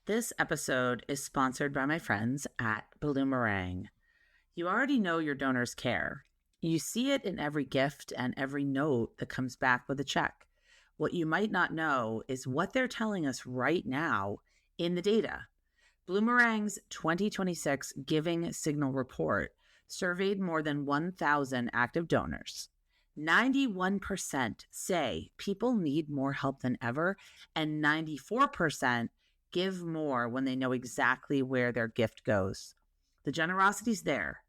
This episode is sponsored by my friends at Bloomerang. You already know your donors care. You see it in every gift and every note that comes back with a check. What you might not know is what they're telling us right now in the data. Bloomerang's 2026 Giving Signal Report surveyed more than 1,000 active donors. 91% say people need more help than ever, and 94% give more when they know exactly where their gift goes. The generosity's there.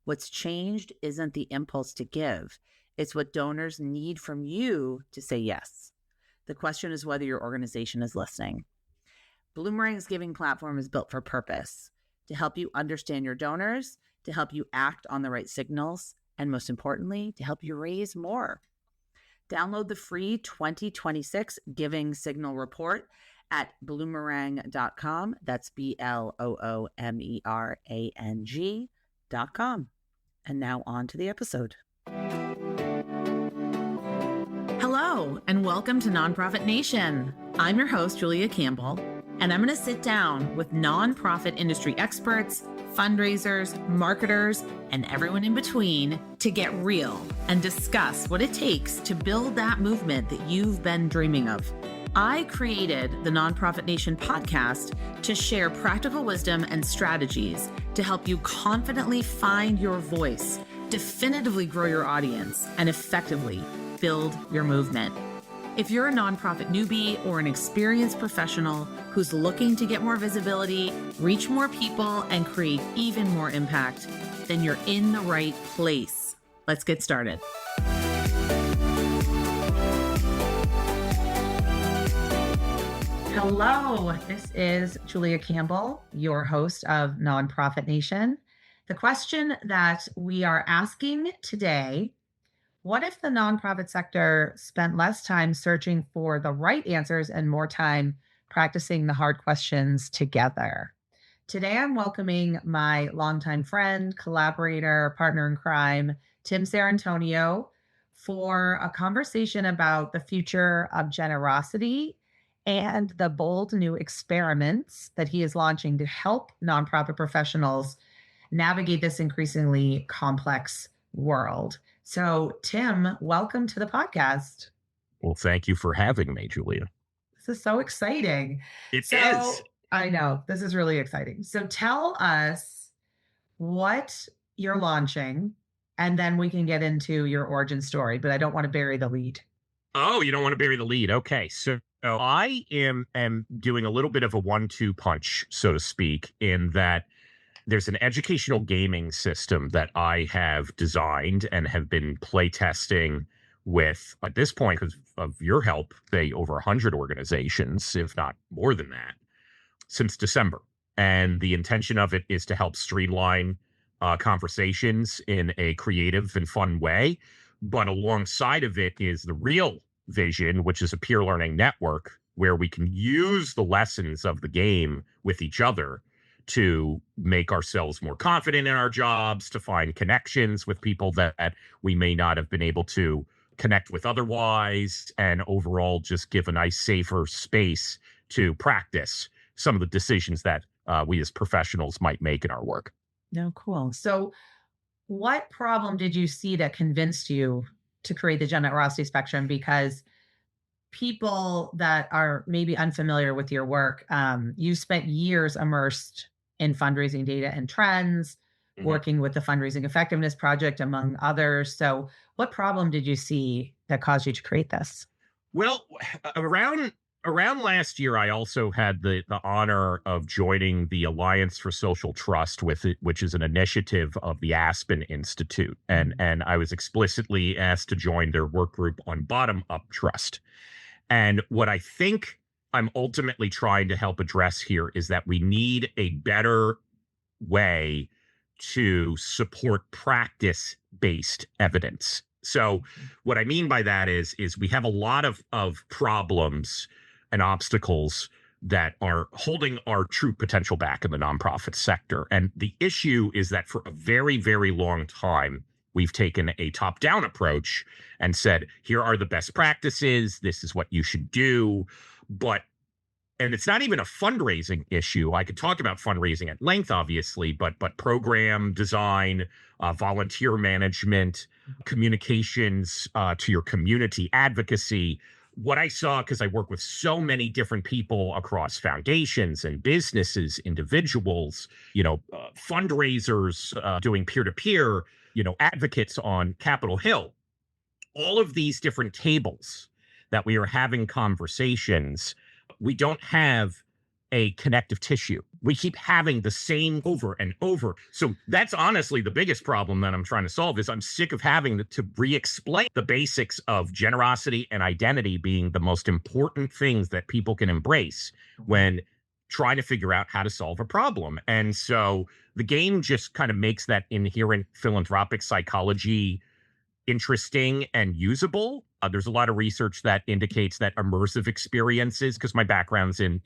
What's changed isn't the impulse to give. It's what donors need from you to say yes. The question is whether your organization is listening. Bloomerang's giving platform is built for purpose, to help you understand your donors, to help you act on the right signals, and most importantly, to help you raise more. Download the free 2026 Giving Signal Report at bloomerang.com. That's BLOOMERANG.com. And now on to the episode. Hello, and welcome to Nonprofit Nation. I'm your host, Julia Campbell, and I'm going to sit down with nonprofit industry experts, fundraisers, marketers, and everyone in between to get real and discuss what it takes to build that movement that you've been dreaming of. I created the Nonprofit Nation podcast to share practical wisdom and strategies to help you confidently find your voice, definitively grow your audience, and effectively build your movement. If you're a nonprofit newbie or an experienced professional who's looking to get more visibility, reach more people, and create even more impact, then you're in the right place. Let's get started. Hello, this is Julia Campbell, your host of Nonprofit Nation. The question that we are asking today: what if the nonprofit sector spent less time searching for the right answers and more time practicing the hard questions together? Today, I'm welcoming my longtime friend, collaborator, partner in crime, Tim Sarrantonio, for a conversation about the future of generosity and the bold new experiments that he is launching to help nonprofit professionals navigate this increasingly complex world. So, Tim, welcome to the podcast. Well, thank you for having me, Julia. This is so exciting. It is. I know. This is really exciting. So tell us what you're launching, and then we can get into your origin story, but I don't want to bury the lead. Oh, you don't want to bury the lead. Okay. So I am doing a little bit of a 1-2 punch, so to speak, in that there's an educational gaming system that I have designed and have been playtesting with, at this point, because of your help, say over 100 organizations, if not more than that, since December. And the intention of it is to help streamline conversations in a creative and fun way. But alongside of it is the real vision, which is a peer learning network where we can use the lessons of the game with each other to make ourselves more confident in our jobs, to find connections with people that we may not have been able to connect with otherwise, and overall just give a nice, safer space to practice some of the decisions that we as professionals might make in our work. No, cool. So what problem did you see that convinced you to create the generosity spectrum? Because people that are maybe unfamiliar with your work, you spent years immersed in fundraising data and trends, working with the Fundraising Effectiveness Project, among others. So what problem did you see that caused you to create this? Well, around last year, I also had the honor of joining the Alliance for Social Trust, which is an initiative of the Aspen Institute. And I was explicitly asked to join their work group on bottom-up trust. And what I think I'm ultimately trying to help address here is that we need a better way to support practice-based evidence. So what I mean by that is we have a lot of problems and obstacles that are holding our true potential back in the nonprofit sector. And the issue is that for a very, very long time, we've taken a top-down approach and said, here are the best practices, this is what you should do. But And it's not even a fundraising issue. I could talk about fundraising at length, obviously, but program design, volunteer management, communications to your community, advocacy. What I saw, because I work with so many different people across foundations and businesses, individuals, fundraisers doing peer to peer, advocates on Capitol Hill, all of these different tables that we are having conversations, we don't have a connective tissue. We keep having the same over and over. So that's honestly the biggest problem that I'm trying to solve is I'm sick of having to re-explain the basics of generosity and identity being the most important things that people can embrace when trying to figure out how to solve a problem. And so the game just kind of makes that inherent philanthropic psychology interesting and usable. There's a lot of research that indicates that immersive experiences, because my background's in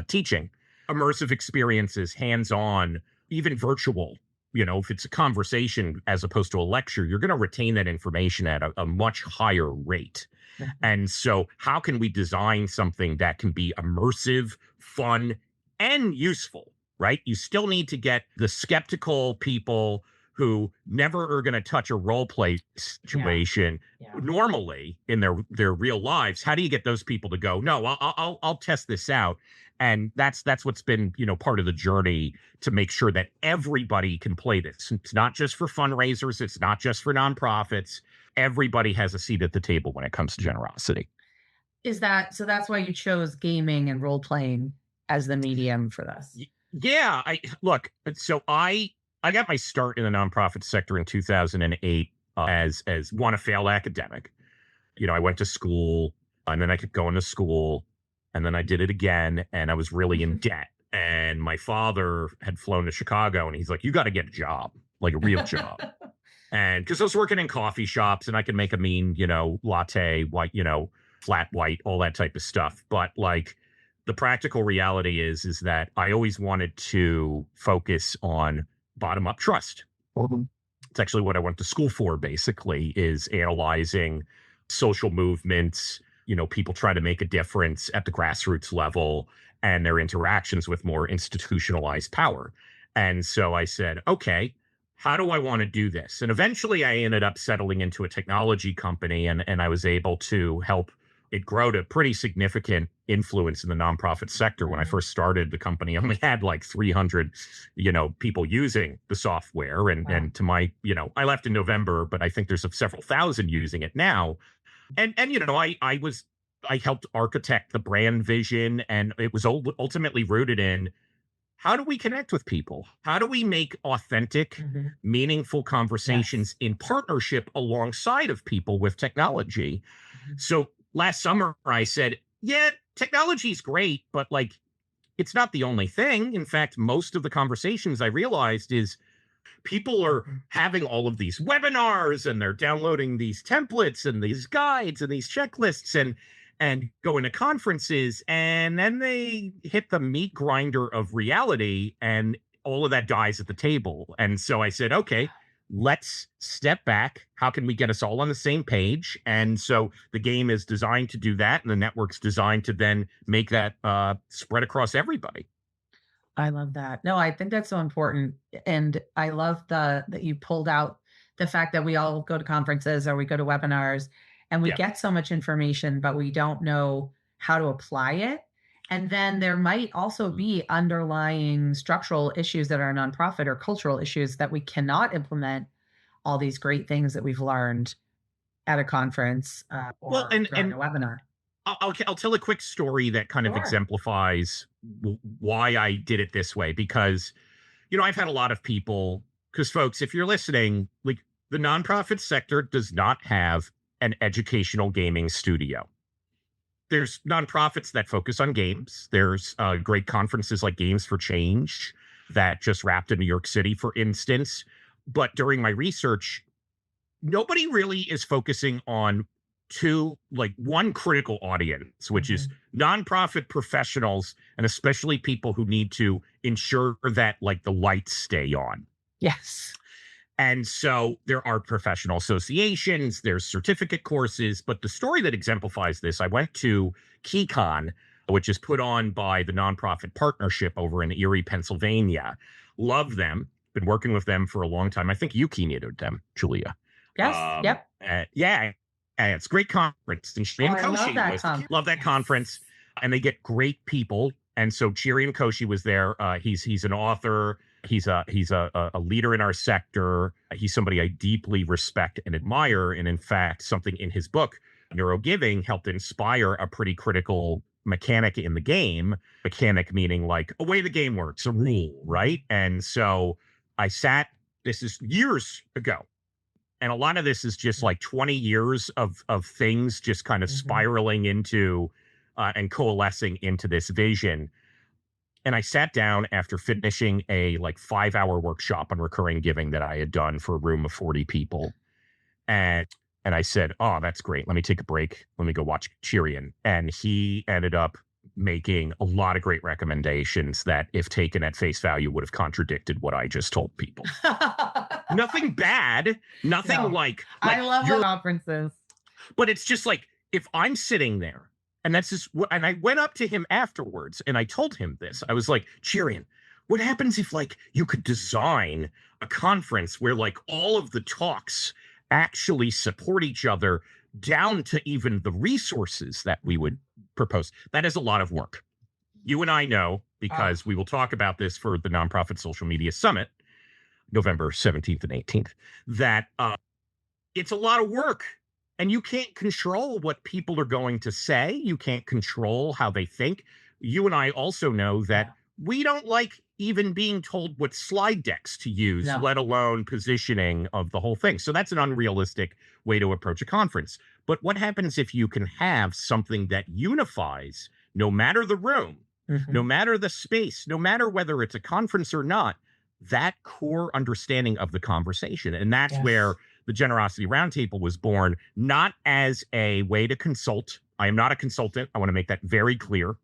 teaching, immersive experiences, hands-on, even virtual, if it's a conversation as opposed to a lecture, you're going to retain that information at a much higher rate. Mm-hmm. And so how can we design something that can be immersive, fun, and useful, right? You still need to get the skeptical people who never are going to touch a role play situation normally in their real lives. How do you get those people to go, no, I'll test this out? And that's what's been, part of the journey to make sure that everybody can play this. It's not just for fundraisers. It's not just for nonprofits. Everybody has a seat at the table when it comes to generosity. So that's why you chose gaming and role playing as the medium for this? Yeah. I got my start in the nonprofit sector in 2008 as a failed academic. I went to school and then I kept going to school and then I did it again and I was really in debt. And my father had flown to Chicago and he's like, you got to get a job, like a real job. And because I was working in coffee shops and I could make a mean, latte, white, flat white, all that type of stuff. But like the practical reality is that I always wanted to focus on bottom-up trust. Mm-hmm. It's actually what I went to school for, basically, is analyzing social movements, people try to make a difference at the grassroots level and their interactions with more institutionalized power. And so I said, okay, how do I want to do this? And eventually I ended up settling into a technology company and I was able to help it grow to pretty significant influence in the nonprofit sector. When I first started, the company only had like 300, people using the software. And to my, I left in November, but I think there's several thousand using it now. And I helped architect the brand vision, and it was ultimately rooted in how do we connect with people? How do we make authentic, meaningful conversations in partnership alongside of people with technology? So last summer, I said, yeah, technology is great, but like, it's not the only thing. In fact, most of the conversations I realized is people are having all of these webinars and they're downloading these templates and these guides and these checklists and going to conferences. And then they hit the meat grinder of reality and all of that dies at the table. And so I said, okay, let's step back. How can we get us all on the same page? And so the game is designed to do that. And the network's designed to then make that spread across everybody. I love that. No, I think that's so important. And I love that you pulled out the fact that we all go to conferences or we go to webinars and we get so much information, but we don't know how to apply it. And then there might also be underlying structural issues that are nonprofit or cultural issues that we cannot implement all these great things that we've learned at a conference or during a webinar. I'll tell a quick story that kind of exemplifies why I did it this way, because, I've had a lot of people, because folks, if you're listening, like the nonprofit sector does not have an educational gaming studio. There's nonprofits that focus on games. There's great conferences like Games for Change that just wrapped in New York City, for instance. But during my research, nobody really is focusing on one critical audience, which is nonprofit professionals, and especially people who need to ensure that like the lights stay on. Yes. And so there are professional associations, there's certificate courses, but the story that exemplifies this, I went to KeyCon which is put on by the nonprofit partnership over in Erie, Pennsylvania. Love them. Been working with them for a long time. I think you keynoted them, Julia. Yes. Yep. Yeah. And it's a great conference. And Oh, Shiri I love that conference. love that conference. And they get great people. And so Chiri Nkoshi was there. He's an author. He's a leader in our sector. He's somebody I deeply respect and admire. And in fact, something in his book, Neurogiving, helped inspire a pretty critical mechanic in the game. Mechanic meaning like a way the game works, a rule, right? And so this is years ago. And a lot of this is just like 20 years of things just kind of spiraling into and coalescing into this vision. And I sat down after finishing a like 5-hour workshop on recurring giving that I had done for a room of 40 people. And I said, oh, that's great. Let me take a break. Let me go watch Chirian. And he ended up making a lot of great recommendations that, if taken at face value, would have contradicted what I just told people. Nothing bad. Nothing like I love the conferences. But it's just like, if I'm sitting there, and that's just what, and I went up to him afterwards and I told him this. I was like, Chirian, what happens if like you could design a conference where like all of the talks actually support each other down to even the resources that we would propose? That is a lot of work. You and I know, because we will talk about this for the Nonprofit Social Media Summit, November 17th and 18th, that it's a lot of work. And you can't control what people are going to say. You can't control how they think. You and I also know that we don't like even being told what slide decks to use, let alone positioning of the whole thing. So that's an unrealistic way to approach a conference. But what happens if you can have something that unifies, no matter the room, no matter the space, no matter whether it's a conference or not, that core understanding of the conversation? And that's where the Generosity Roundtable was born, not as a way to consult. I am not a consultant. I want to make that very clear.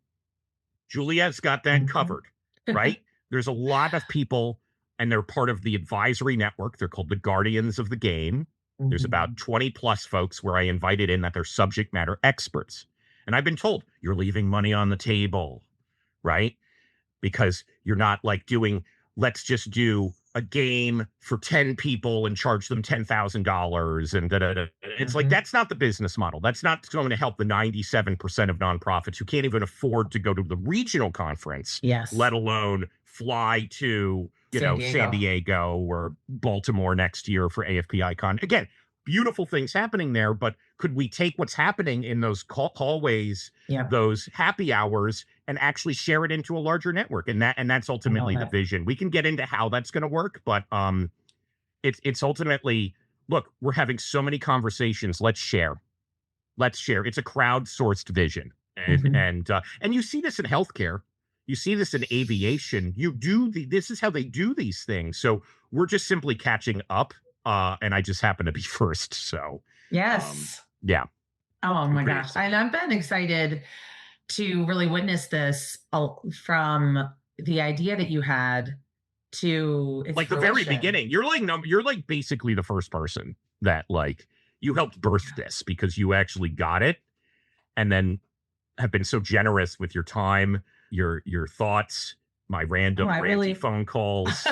Julia's got that covered, right? There's a lot of people, and they're part of the advisory network. They're called the Guardians of the Game. There's about 20 plus folks where I invited in that they're subject matter experts. And I've been told, you're leaving money on the table, right? Because you're not like doing, let's just do a game for 10 people and charge them $10,000 and da-da-da. It's like, that's not the business model. That's not going to help the 97% of nonprofits who can't even afford to go to the regional conference, let alone fly to, San Diego or Baltimore next year for AFP Icon. Again, beautiful things happening there, but could we take what's happening in those hallways, those happy hours, and actually share it into a larger network? And that's ultimately the vision. We can get into how that's going to work, but it's ultimately, look, we're having so many conversations. Let's share. It's a crowdsourced vision, and you see this in healthcare. You see this in aviation. This is how they do these things. So we're just simply catching up. And I just happen to be first. So, yeah. Oh my gosh. And I've been excited to really witness this from the idea that you had to like the very beginning. You're like basically the first person that like you helped birth this, because you actually got it and then have been so generous with your time, your thoughts, my random ranty phone calls.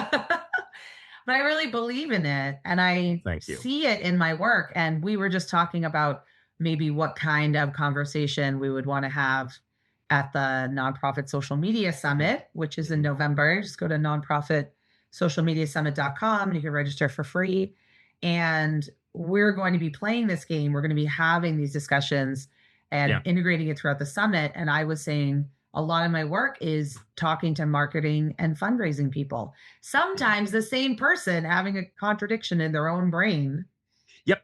But I really believe in it, and I see it in my work. And we were just talking about maybe what kind of conversation we would want to have at the Nonprofit Social Media Summit, which is in November. Just go to nonprofitsocialmediasummit.com and you can register for free. And we're going to be playing this game. We're going to be having these discussions and integrating it throughout the summit. And I was saying, a lot of my work is talking to marketing and fundraising people. Sometimes the same person having a contradiction in their own brain.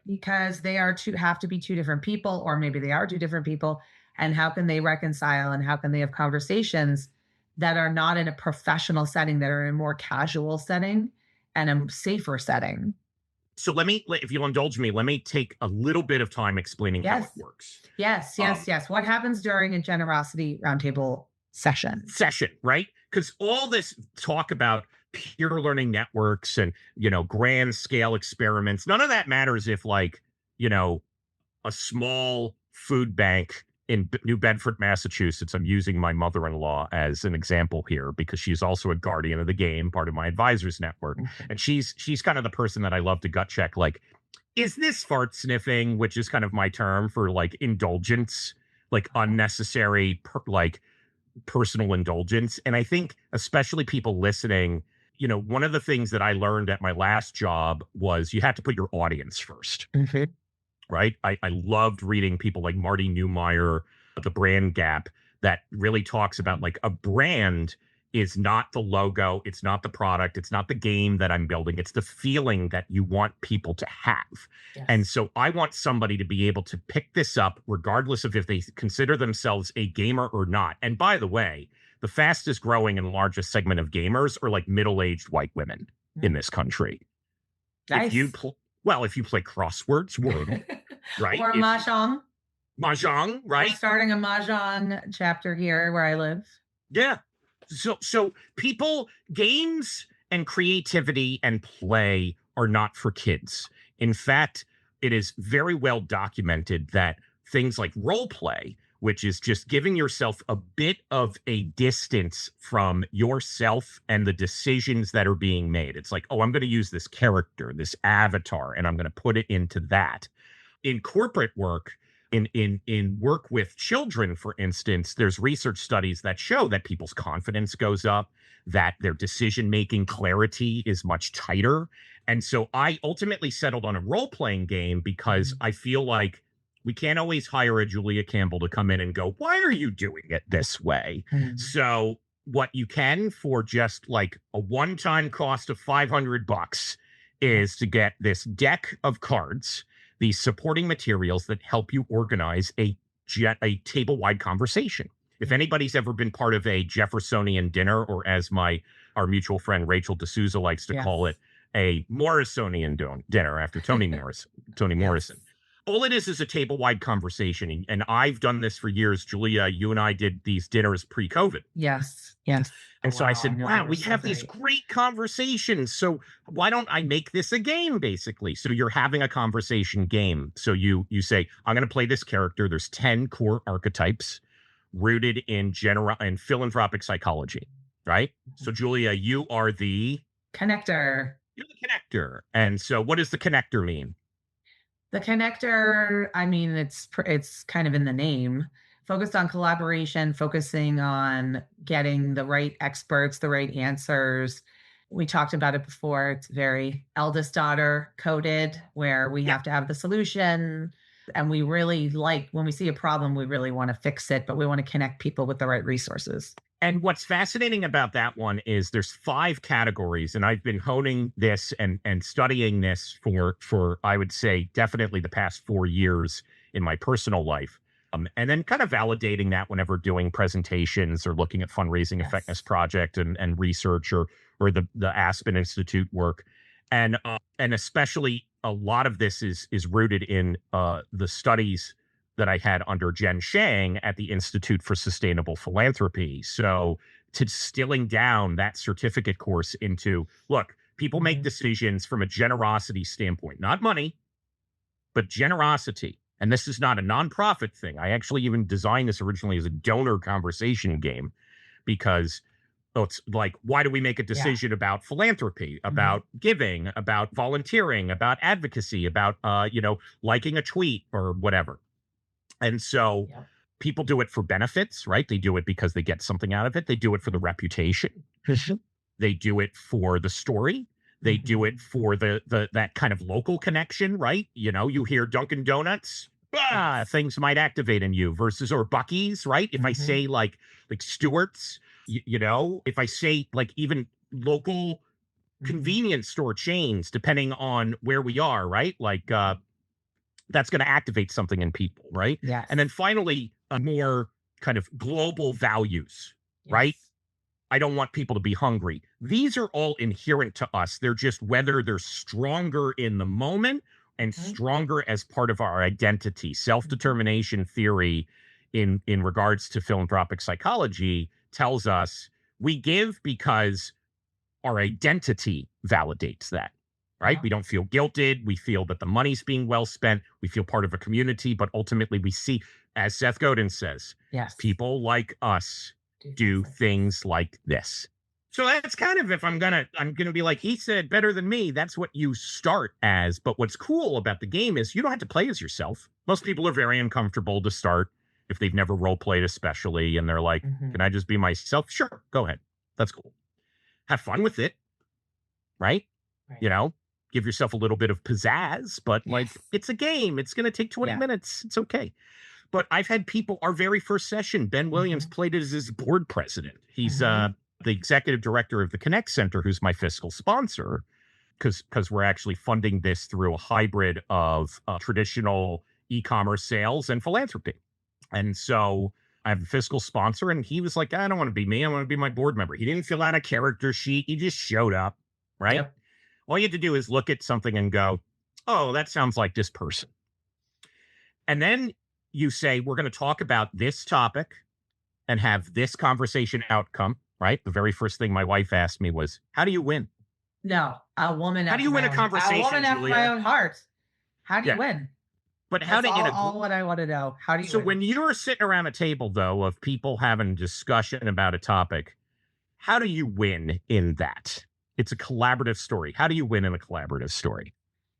Because they have to be two different people, or maybe they are two different people. And how can they reconcile, and how can they have conversations that are not in a professional setting, that are in a more casual setting and a safer setting? So if you'll indulge me, let me take a little bit of time explaining how it works. Yes. What happens during a Generosity Roundtable session, right? Because all this talk about peer learning networks and, grand scale experiments, none of that matters if like, a small food bank in New Bedford, Massachusetts. I'm using my mother-in-law as an example here because she's also a guardian of the game, part of my advisors network. And she's kind of the person that I love to gut check, like, is this fart sniffing, which is kind of my term for like indulgence, like unnecessary, like personal indulgence. And I think especially people listening, you know, one of the things that I learned at my last job was you had to put your audience first. Right? I loved reading people like Marty Neumeier, The Brand Gap, that really talks about like a brand is not the logo, it's not the product, it's not the game that I'm building, it's the feeling that you want people to have. Yes. And so I want somebody to be able to pick this up regardless of if they consider themselves a gamer or not. And by the way, the fastest growing and largest segment of gamers are like middle-aged white women in this country. Nice. If you if you play crosswords, Wordle, right? Or Mahjong. Mahjong, right? We're starting a Mahjong chapter here where I live. Yeah. So people, games and creativity and play are not for kids. In fact, it is very well documented that things like role play, which is just giving yourself a bit of a distance from yourself and the decisions that are being made. It's like, oh, I'm going to use this character, this avatar, and I'm going to put it into that. In corporate work, in work with children, for instance, there's research studies that show that people's confidence goes up, that their decision-making clarity is much tighter. And so I ultimately settled on a role-playing game because I feel like we can't always hire a Julia Campbell to come in and go, why are you doing it this way? So what you can, for just like a one-time cost of $500, is to get this deck of cards, these supporting materials that help you organize a table-wide conversation. If anybody's ever been part of a Jeffersonian dinner, or as our mutual friend Rachel D'Souza likes to call it, a Morrisonian dinner after Toni Morrison. All it is a table-wide conversation. And I've done this for years. Julia, you and I did these dinners pre-COVID. Yes. And so I said, wow, we have these great conversations. So why don't I make this a game, basically? So you're having a conversation game. So you say, I'm going to play this character. There's 10 core archetypes rooted in philanthropic psychology, right? So Julia, you are the connector. You're the connector. And so what does the connector mean? The connector, I mean, it's kind of in the name, focused on collaboration, focusing on getting the right experts, the right answers. We talked about it before. It's very eldest daughter coded, where we have to have the solution. And we really like, when we see a problem, we really want to fix it, but we want to connect people with the right resources. And what's fascinating about that one is there's 5 categories, and I've been honing this and studying this for I would say definitely the past 4 years in my personal life, and then kind of validating that whenever doing presentations or looking at fundraising effectiveness project and research or the Aspen Institute work, and especially a lot of this is rooted in the studies that I had under Jen Shang at the Institute for Sustainable Philanthropy. So to distilling down that certificate course into, look, people make decisions from a generosity standpoint, not money, but generosity. And this is not a nonprofit thing. I actually even designed this originally as a donor conversation game because it's like, why do we make a decision about philanthropy, about giving, about volunteering, about advocacy, about, liking a tweet or whatever? And so people do it for benefits, right? They do it because they get something out of it. They do it for the reputation. They do it for the story. They do it for that kind of local connection, right? You know, you hear Dunkin' Donuts, things might activate in you or Buc-ee's, right? If I say like Stewart's, if I say like even local convenience store chains, depending on where we are, right? Like, that's going to activate something in people, right? Yes. And then finally, a more kind of global values, right? I don't want people to be hungry. These are all inherent to us. They're just whether they're stronger in the moment and stronger as part of our identity. Self-determination theory in regards to philanthropic psychology tells us we give because our identity validates that. Right? We don't feel guilted. We feel that the money's being well spent. We feel part of a community, but ultimately we see As Seth Godin says, Yes. people like us do things like this. So that's kind of, if I'm gonna be like, he said better than me, that's what you start as. But what's cool about the game is you don't have to play as yourself. Most people are very uncomfortable to start if they've never role played, especially, and they're like, can I just be myself? Sure, go ahead. That's cool. Have fun with it, right? You know, give yourself a little bit of pizzazz, but like, it's a game. It's going to take 20 minutes. It's okay. But I've had people, our very first session, Ben Williams played it as his board president. He's the executive director of the Connect Center, who's my fiscal sponsor, because we're actually funding this through a hybrid of traditional e-commerce sales and philanthropy. And so I have a fiscal sponsor, and he was like, I don't want to be me. I want to be my board member. He didn't fill out a character sheet. He just showed up, right? Yep. All you had to do is look at something and go, oh, that sounds like this person. And then you say, we're going to talk about this topic and have this conversation outcome, right? The very first thing my wife asked me was, how do you win? No, a woman. How do you win a conversation, A woman after my own heart. How do you win? But how That's to all what I want to know. How do you win? When you're sitting around a table, though, of people having discussion about a topic, how do you win in that? It's a collaborative story. How do you win in a collaborative story?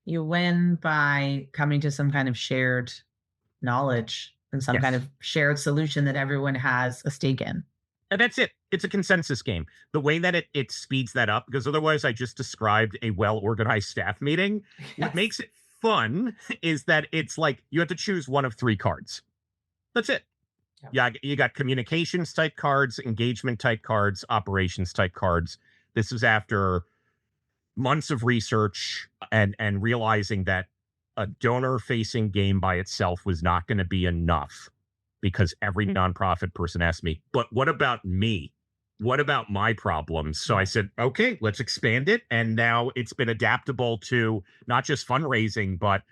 You win by coming to some kind of shared knowledge and some kind of shared solution that everyone has a stake in. And that's it. It's a consensus game. The way that it speeds that up, because otherwise I just described a well-organized staff meeting. What makes it fun is that it's like you have to choose one of 3 cards. That's it. Yeah, you got communications type cards, engagement type cards, operations type cards. This is after months of research and realizing that a donor-facing game by itself was not going to be enough, because every nonprofit person asked me, but what about me? What about my problems? So I said, okay, let's expand it. And now it's been adaptable to not just fundraising, but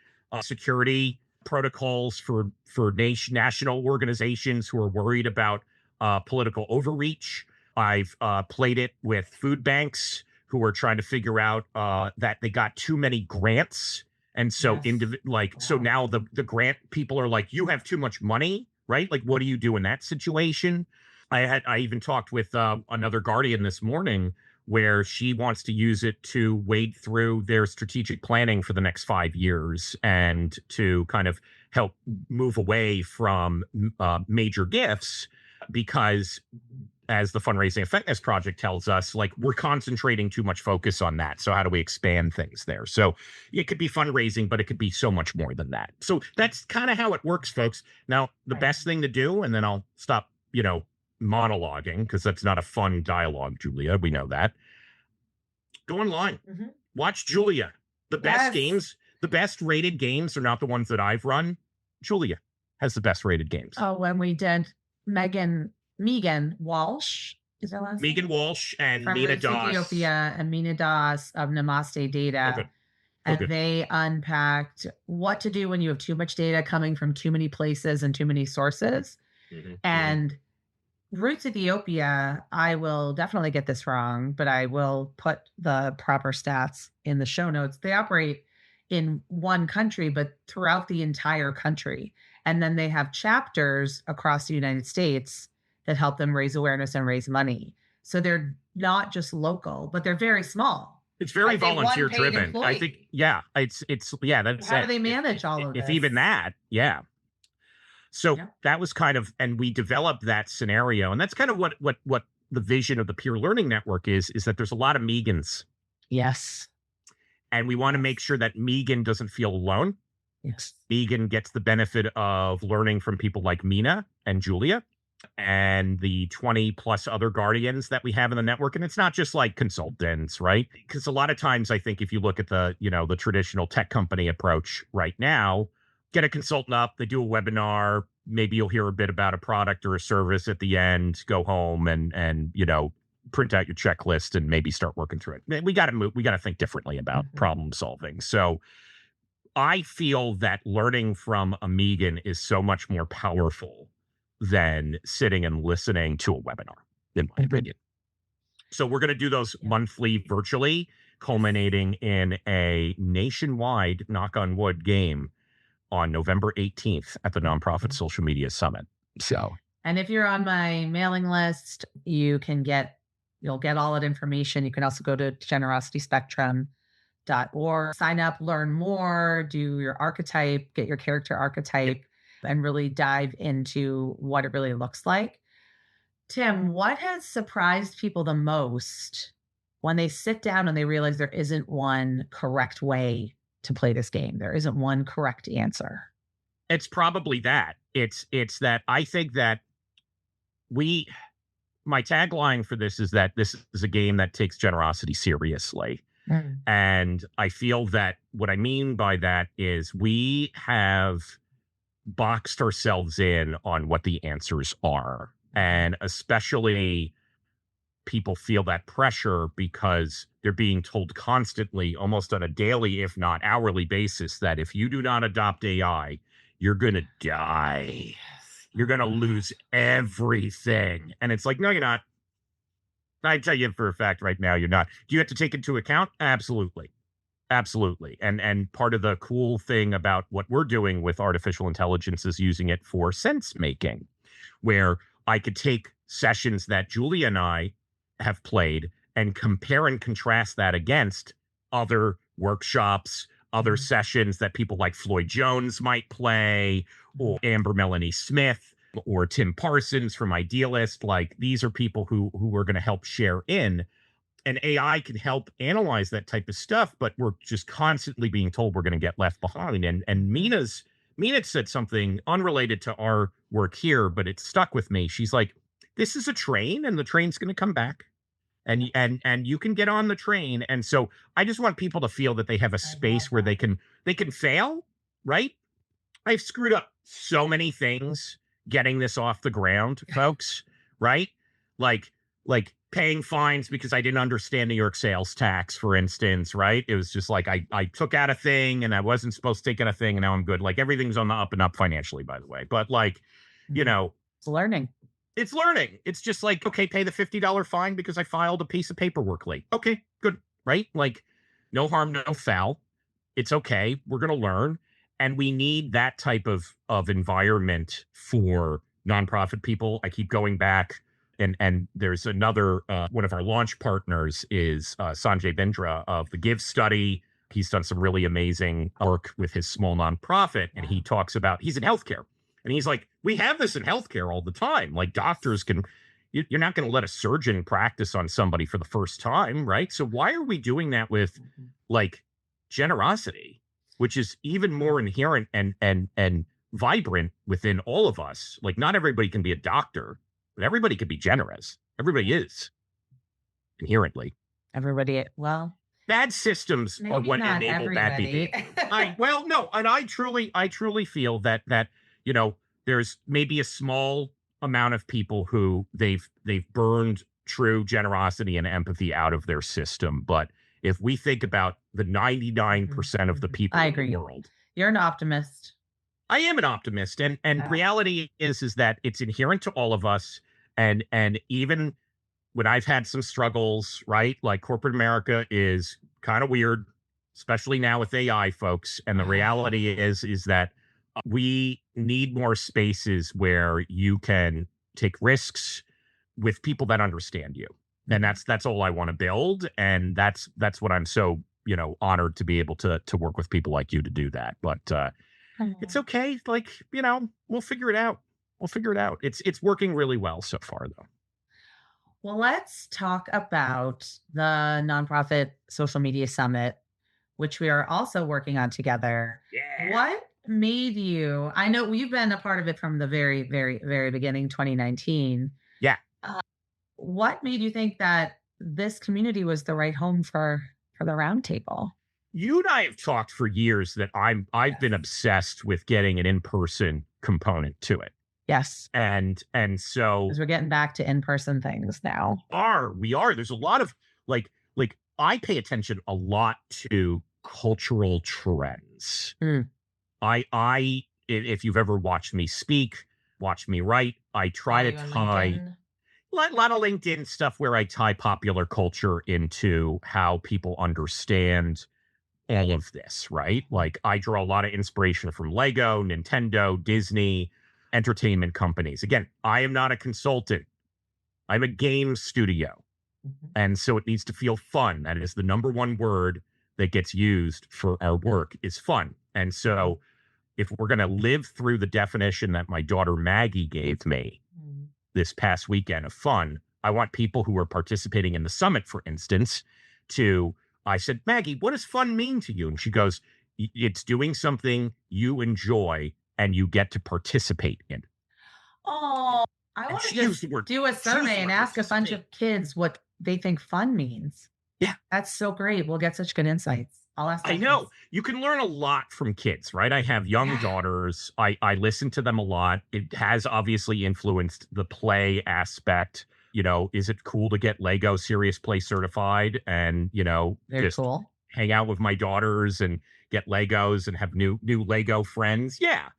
security protocols for national organizations who are worried about political overreach. I've played it with food banks who are trying to figure out that they got too many grants. And so so now the grant people are like, you have too much money, right? Like, what do you do in that situation? I even talked with another Guardian this morning where she wants to use it to wade through their strategic planning for the next 5 years and to kind of help move away from major gifts, because as the Fundraising Effectiveness Project tells us, like, we're concentrating too much focus on that. So how do we expand things there? So it could be fundraising, but it could be so much more than that. So that's kind of how it works, folks. Now, the best thing to do, and then I'll stop, monologuing, because that's not a fun dialogue, Julia. We know that. Go online. Watch Julia. The best games, the best rated games are not the ones that I've run. Julia has the best rated games. Oh, when we did Megan Walsh, is that last Megan name? Walsh and From Mina Das. Ethiopia, and Mina Das of Namaste Data. Okay. And they unpacked what to do when you have too much data coming from too many places and too many sources. And Roots Ethiopia, I will definitely get this wrong, but I will put the proper stats in the show notes. They operate in one country, but throughout the entire country. And then they have chapters across the United States that help them raise awareness and raise money. So they're not just local, but they're very small. It's very volunteer driven. I think, that's how do they manage all of this? If even that, So that was kind of, and we developed that scenario, and that's kind of what the vision of the Peer Learning Network is that there's a lot of Megans. Yes. And we want to make sure that Megan doesn't feel alone. Yes. Megan gets the benefit of learning from people like Mina and Julia and the 20 plus other Guardians that we have in the network. And it's not just like consultants, right? Because a lot of times I think if you look at the traditional tech company approach right now, get a consultant up, they do a webinar, maybe you'll hear a bit about a product or a service at the end, go home and print out your checklist and maybe start working through it. We got to think differently about problem solving. So I feel that learning from a Megan is so much more powerful than sitting and listening to a webinar, in my opinion. So we're going to do those monthly virtually, culminating in a nationwide, knock on wood, game on November 18th at the Nonprofit Social Media Summit. So, and if you're on my mailing list, you'll get all that information. You can also go to generosityspectrum.org, sign up, learn more, do your archetype, get your character archetype, and really dive into what it really looks like. Tim, what has surprised people the most when they sit down and they realize there isn't one correct way to play this game? There isn't one correct answer. It's probably that. It's that I think that my tagline for this is that this is a game that takes generosity seriously. And I feel that what I mean by that is we have boxed ourselves in on what the answers are. And especially people feel that pressure because they're being told constantly, almost on a daily, if not hourly basis, that if you do not adopt AI, you're going to die. You're going to lose everything. And it's like, no, you're not. I tell you for a fact right now, you're not. Do you have to take into account? Absolutely. Absolutely. And part of the cool thing about what we're doing with artificial intelligence is using it for sense making, where I could take sessions that Julia and I have played and compare and contrast that against other workshops, other sessions that people like Floyd Jones might play, or Amber Melanie Smith, or Tim Parsons from Idealist. Like, these are people who are going to help share in. And AI can help analyze that type of stuff, but we're just constantly being told we're going to get left behind. And Mina said something unrelated to our work here, but it stuck with me. She's like, this is a train and the train's going to come back. And you can get on the train. And so I just want people to feel that they have a space where they can fail, right? I've screwed up so many things getting this off the ground, folks, right? Like paying fines because I didn't understand New York sales tax, for instance, right? It was just like I took out a thing and I wasn't supposed to take out a thing, and now I'm good. Like, everything's on the up and up financially, by the way. But like, you know, it's learning. It's learning. It's just like, okay, pay the $50 fine because I filed a piece of paperwork late. Okay, good, right? Like, no harm, no foul. It's okay. We're going to learn. And we need that type of environment for nonprofit people. I keep going back. And there's another, one of our launch partners is Sanjay Bindra of the Give Study. He's done some really amazing work with his small nonprofit. And he talks about, he's in healthcare. And he's like, we have this in healthcare all the time. Like, doctors you're not going to let a surgeon practice on somebody for the first time, right? So why are we doing that with like generosity, which is even more inherent and vibrant within all of us? Like, not everybody can be a doctor, but everybody can be generous. Everybody is inherently. Everybody, well, bad systems are what enable that behavior. And I truly feel that you know, there's maybe a small amount of people who they've burned true generosity and empathy out of their system. But if we think about the 99% of the people in the world, you're an optimist. I am an optimist, and reality is that it's inherent to all of us. And even when I've had some struggles, right? Like, corporate America is kind of weird, especially now with AI, folks. And the reality is that we need more spaces where you can take risks with people that understand you. And that's all I want to build. And that's what I'm so, honored to be able to work with people like you to do that. But it's okay. Like, we'll figure it out. It's working really well so far, though. Well, let's talk about the Nonprofit Social Media Summit, which we are also working on together. Yeah. What made you, I know you've been a part of it from the very, very, very beginning, 2019. Yeah. What made you think that this community was the right home for the roundtable? You and I have talked for years that I've been obsessed with getting an in-person component to it. Yes. And so, because we're getting back to in-person things now. We are. There's a lot of like I pay attention a lot to cultural trends. I if you've ever watched me speak, watch me write, I try to tie a lot of LinkedIn stuff where I tie popular culture into how people understand all of this, right? Like I draw a lot of inspiration from Lego, Nintendo, Disney, entertainment companies. Again, I am not a consultant. I'm a game studio. Mhm. And so it needs to feel fun. That is the number one word that gets used for our work is fun. And so if we're going to live through the definition that my daughter Maggie gave me Mhm. this past weekend of fun, I want people who are participating in the summit, for instance, I said, Maggie, what does fun mean to you? And she goes, it's doing something you enjoy and you get to participate in. Oh, I And want to she used just the word, do a she used survey the and word ask a bunch participate. of kids what they think fun means. Yeah. That's so great. We'll get such good insights. I'll ask I my know kids. you can learn a lot from kids, right? I have young Yeah. daughters. I listen to them a lot. It has obviously influenced the play aspect. Is it cool to get Lego Serious Play certified and, Very just cool. hang out with my daughters and get Legos and have new Lego friends? Yeah.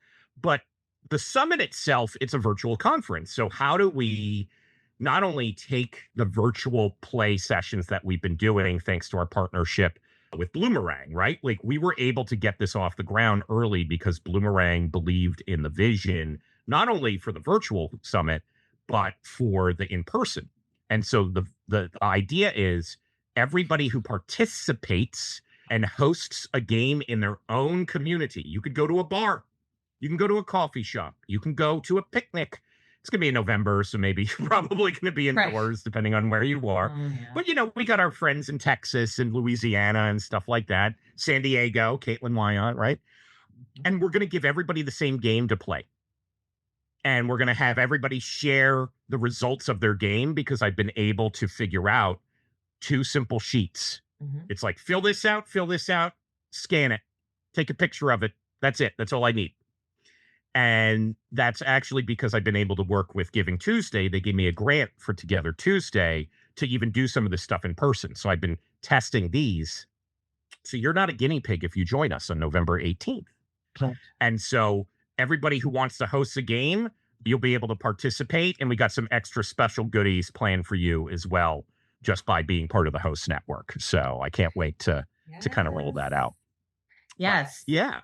But the summit itself, it's a virtual conference. So how do we not only take the virtual play sessions that we've been doing thanks to our partnership with Bloomerang, right? Like we were able to get this off the ground early because Bloomerang believed in the vision, not only for the virtual summit, but for the in-person. And so the idea is everybody who participates and hosts a game in their own community. You could go to a bar, you can go to a coffee shop, you can go to a picnic. It's going to be in November, so maybe you're probably going to be Right. indoors, depending on where you are. Oh, yeah. But, we got our friends in Texas and Louisiana and stuff like that. San Diego, Caitlin Wyatt, right? And we're going to give everybody the same game to play. And we're going to have everybody share the results of their game because I've been able to figure out 2 simple sheets. Mhm. It's like, fill this out, scan it, take a picture of it. That's it. That's all I need. And that's actually because I've been able to work with Giving Tuesday. They gave me a grant for Together Tuesday to even do some of this stuff in person. So I've been testing these. So you're not a guinea pig if you join us on November 18th. Right. And so everybody who wants to host a game, you'll be able to participate. And we got some extra special goodies planned for you as well, just by being part of the host network. So I can't wait to kind of roll that out. Yes. But yeah.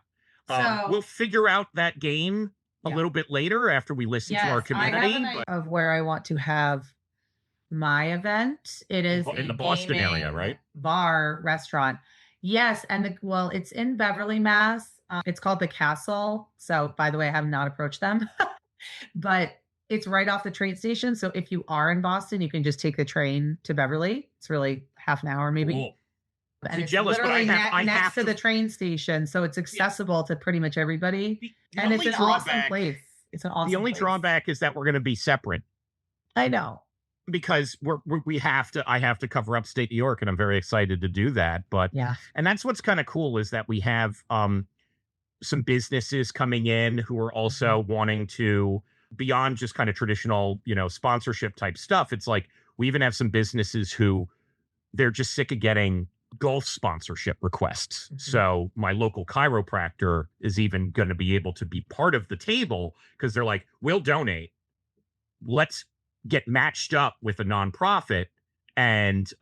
So We'll figure out that game a little bit later after we listen to our community. I have an idea of where I want to have my event. It is In a the Boston area, gaming right? bar restaurant. Yes, and it's in Beverly, Mass. It's called the Castle. So, by the way, I have not approached them, but it's right off the train station. So, if you are in Boston, you can just take the train to Beverly. It's really half an hour, maybe. Cool. And it's jealous, but literally I next have to the train station, so it's accessible to pretty much everybody. And it's an awesome place. It's an awesome The only place. drawback is that we're going to be separate I know. because we have to. I have to cover upstate New York, and I'm very excited to do that. But Yeah. and that's what's kind of cool is that we have some businesses coming in who are also wanting to beyond just kind of traditional, sponsorship type stuff. It's like we even have some businesses who they're just sick of getting golf sponsorship requests. So my local chiropractor is even going to be able to be part of the table because they're like, we'll donate. Let's get matched up with a nonprofit and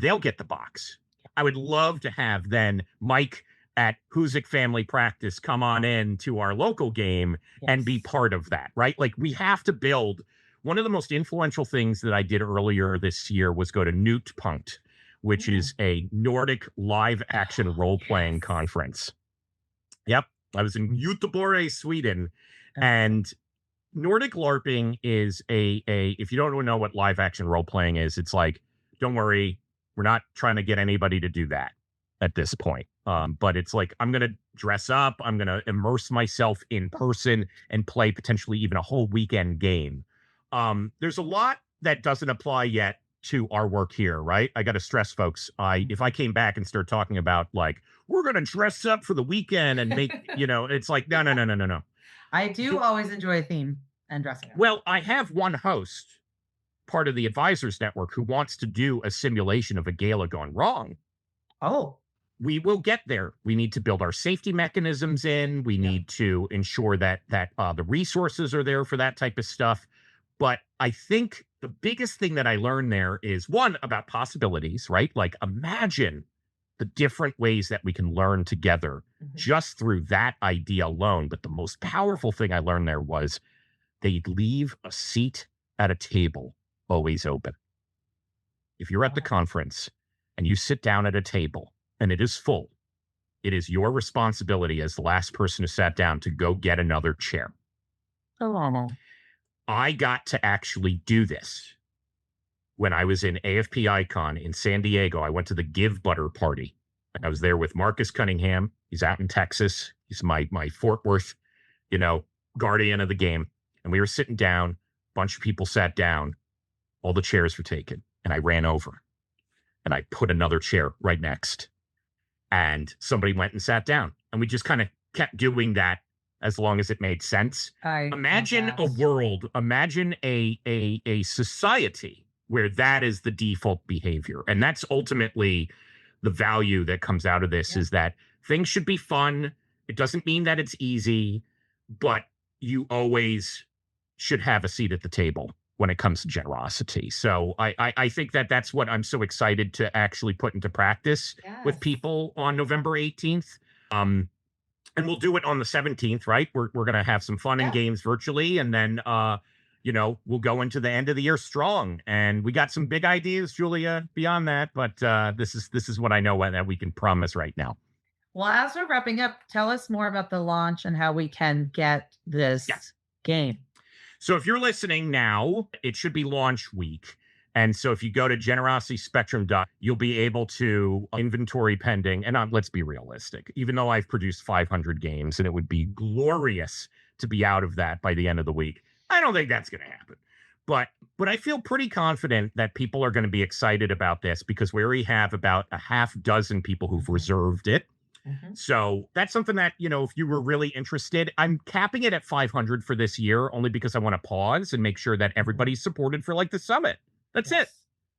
they'll get the box. I would love to have then Mike at Huzik Family Practice come on in to our local game and be part of that, right? Like we have to build. One of the most influential things that I did earlier this year was go to Knutpunkt, which is a Nordic live action role-playing conference. Yep. I was in Göteborg, Sweden. And Nordic LARPing is if you don't know what live action role-playing is, it's like, don't worry, we're not trying to get anybody to do that at this point. But it's like, I'm going to dress up, I'm going to immerse myself in person and play potentially even a whole weekend game. There's a lot that doesn't apply yet to our work here, right? I got to stress folks. If I came back and start talking about like, we're going to dress up for the weekend and make, it's like, no. I do always enjoy a theme and dressing up. Well, I have one host, part of the Advisors Network, who wants to do a simulation of a gala gone wrong. Oh. We will get there. We need to build our safety mechanisms in. We need to ensure that the resources are there for that type of stuff. But I think the biggest thing that I learned there is one about possibilities, right? Like imagine the different ways that we can learn together just through that idea alone. But the most powerful thing I learned there was they'd leave a seat at a table always open. If you're at the conference and you sit down at a table and it is full, it is your responsibility as the last person who sat down to go get another chair. Oh, I got to actually do this when I was in AFP Icon in San Diego. I went to the Give Butter party. I was there with Marcus Cunningham. He's out in Texas. He's my Fort Worth, guardian of the game. And we were sitting down. A bunch of people sat down. All the chairs were taken. And I ran over and I put another chair right next. And somebody went and sat down. And we just kind of kept doing that as long as it made sense. Imagine a world, imagine a society where that is the default behavior. And that's ultimately the value that comes out of this, is that things should be fun. It doesn't mean that it's easy, but you always should have a seat at the table when it comes to generosity. So I think that that's what I'm so excited to actually put into practice with people on November 18th. And we'll do it on the 17th, right? We're going to have some fun and games virtually. And then, we'll go into the end of the year strong. And we got some big ideas, Julia, beyond that. But this is what I know that we can promise right now. Well, as we're wrapping up, tell us more about the launch and how we can get this game. So if you're listening now, it should be launch week. And so if you go to generosityspectrum, you'll be able to inventory pending. And let's be realistic, even though I've produced 500 games and it would be glorious to be out of that by the end of the week, I don't think that's going to happen. But I feel pretty confident that people are going to be excited about this because we already have about a half dozen people who've reserved it. So that's something that, if you were really interested, I'm capping it at 500 for this year, only because I want to pause and make sure that everybody's supported for the summit. That's it.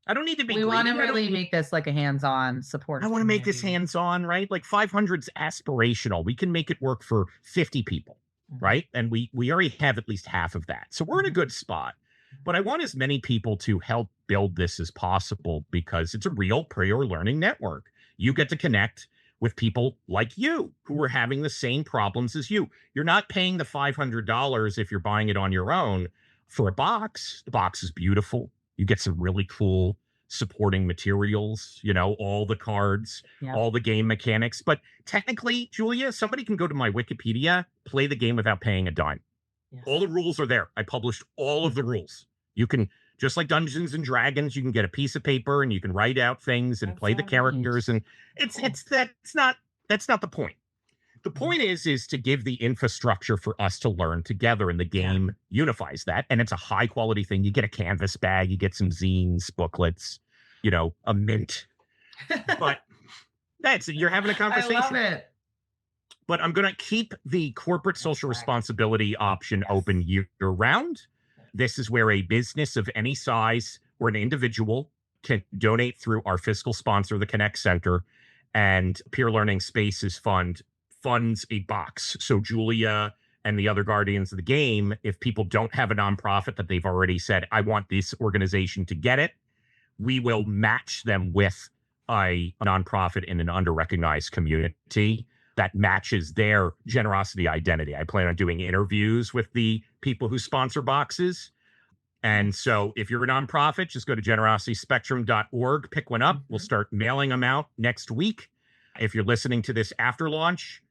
I don't need to be. We want to really make this like a hands-on support. I want to make this hands-on, right? 500's aspirational. We can make it work for 50 people, right? And we already have at least half of that. So we're in a good spot. But I want as many people to help build this as possible because it's a real prayer learning network. You get to connect with people like you who are having the same problems as you. You're not paying the $500 if you're buying it on your own for a box. The box is beautiful. You get some really cool supporting materials, all the cards, all the game mechanics. But technically, Julia, somebody can go to my Wikipedia, play the game without paying a dime. All the rules are there. I published all of the rules. You can, just like Dungeons and Dragons, you can get a piece of paper and you can write out things and play the characters. And that's not the point. The point is to give the infrastructure for us to learn together, and the game unifies that. And it's a high quality thing. You get a canvas bag, you get some zines, booklets, a mint. But you're having a conversation. I love it. But I'm going to keep the corporate social responsibility option open year round. This is where a business of any size or an individual can donate through our fiscal sponsor, the Connect Center, and Peer Learning Spaces Fund funds a box. So Julia and the other guardians of the game, if people don't have a nonprofit that they've already said, I want this organization to get it, we will match them with a nonprofit in an under-recognized community that matches their generosity identity. I plan on doing interviews with the people who sponsor boxes. And so if you're a nonprofit, just go to generosityspectrum.org, pick one up. We'll start mailing them out next week. If you're listening to this after launch,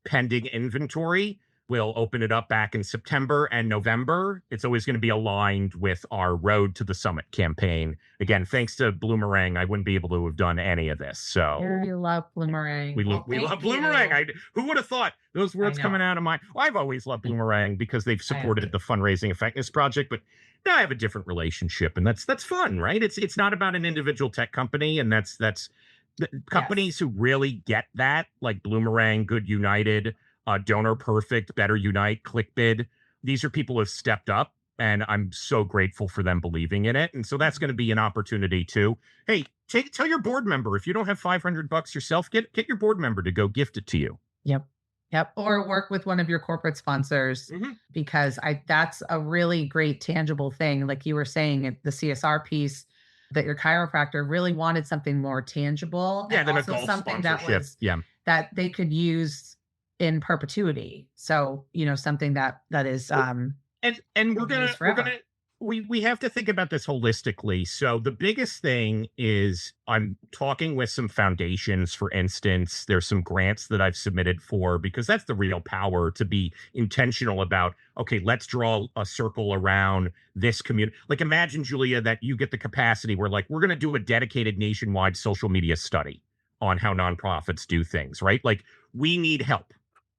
pending inventory, we'll open it up back in September and November. It's always going to be aligned with our Road to the Summit campaign. Again, thanks to Bloomerang, I wouldn't be able to have done any of this. So we love Bloomerang. We love Bloomerang. Who would have thought those words coming out of my? Well, I've always loved Bloomerang because they've supported the fundraising effectiveness project, but now I have a different relationship, and that's fun, right? It's not about an individual tech company, and that's the companies who really get that, like Bloomerang, Good United, Donor Perfect, Better Unite, ClickBid. These are people who have stepped up, and I'm so grateful for them believing in it. And so that's going to be an opportunity too. Hey, tell your board member, if you don't have $500 yourself, get your board member to go gift it to you. Yep. Or work with one of your corporate sponsors, because that's a really great tangible thing. Like you were saying, the CSR piece, that your chiropractor really wanted something more tangible Yeah, and then a also golf something that sponsorship. was Yeah. that they could use in perpetuity. So, something that is And will be used forever. we have to think about this holistically. So the biggest thing is I'm talking with some foundations, for instance. There's some grants that I've submitted for, because that's the real power, to be intentional about, okay, let's draw a circle around this community. Like, imagine, Julia, that you get the capacity where, like, we're going to do a dedicated nationwide social media study on how nonprofits do things, right? Like, we need help.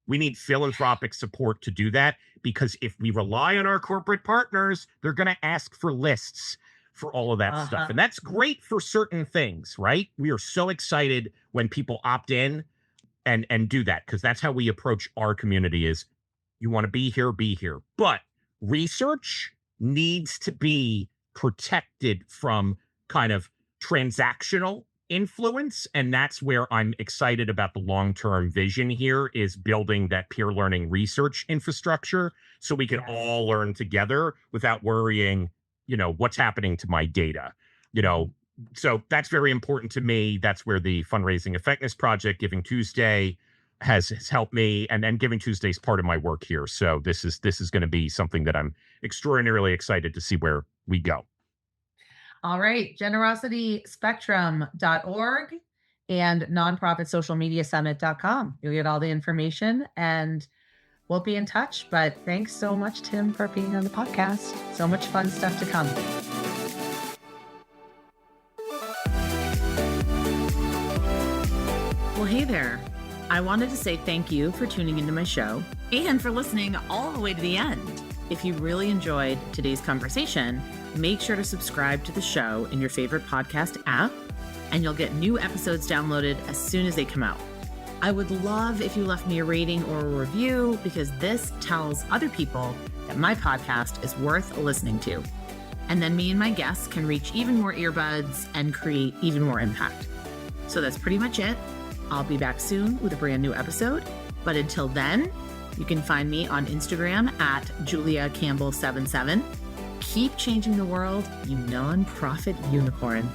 We need philanthropic support to do that, because if we rely on our corporate partners, they're going to ask for lists for all of that stuff. Uh-huh. And that's great for certain things, right? We are so excited when people opt in and do that, because that's how we approach our community is, you want to be here, be here. But research needs to be protected from kind of transactional influence. And that's where I'm excited about the long-term vision here, is building that peer learning research infrastructure so we can Yes. all learn together without worrying, what's happening to my data. So that's very important to me. That's where the Fundraising Effectiveness Project, Giving Tuesday, has helped me, and then Giving Tuesday is part of my work here. So this is going to be something that I'm extraordinarily excited to see where we go. All right, generosityspectrum.org and nonprofitsocialmediasummit.com. You'll get all the information, and we'll be in touch. But thanks so much, Tim, for being on the podcast. So much fun stuff to come. Well, hey there. I wanted to say thank you for tuning into my show and for listening all the way to the end. If you really enjoyed today's conversation, make sure to subscribe to the show in your favorite podcast app, and you'll get new episodes downloaded as soon as they come out. I would love if you left me a rating or a review, because this tells other people that my podcast is worth listening to. And then me and my guests can reach even more earbuds and create even more impact. So that's pretty much it. I'll be back soon with a brand new episode. But until then, you can find me on Instagram at JuliaCampbell77. Keep changing the world, you nonprofit unicorn.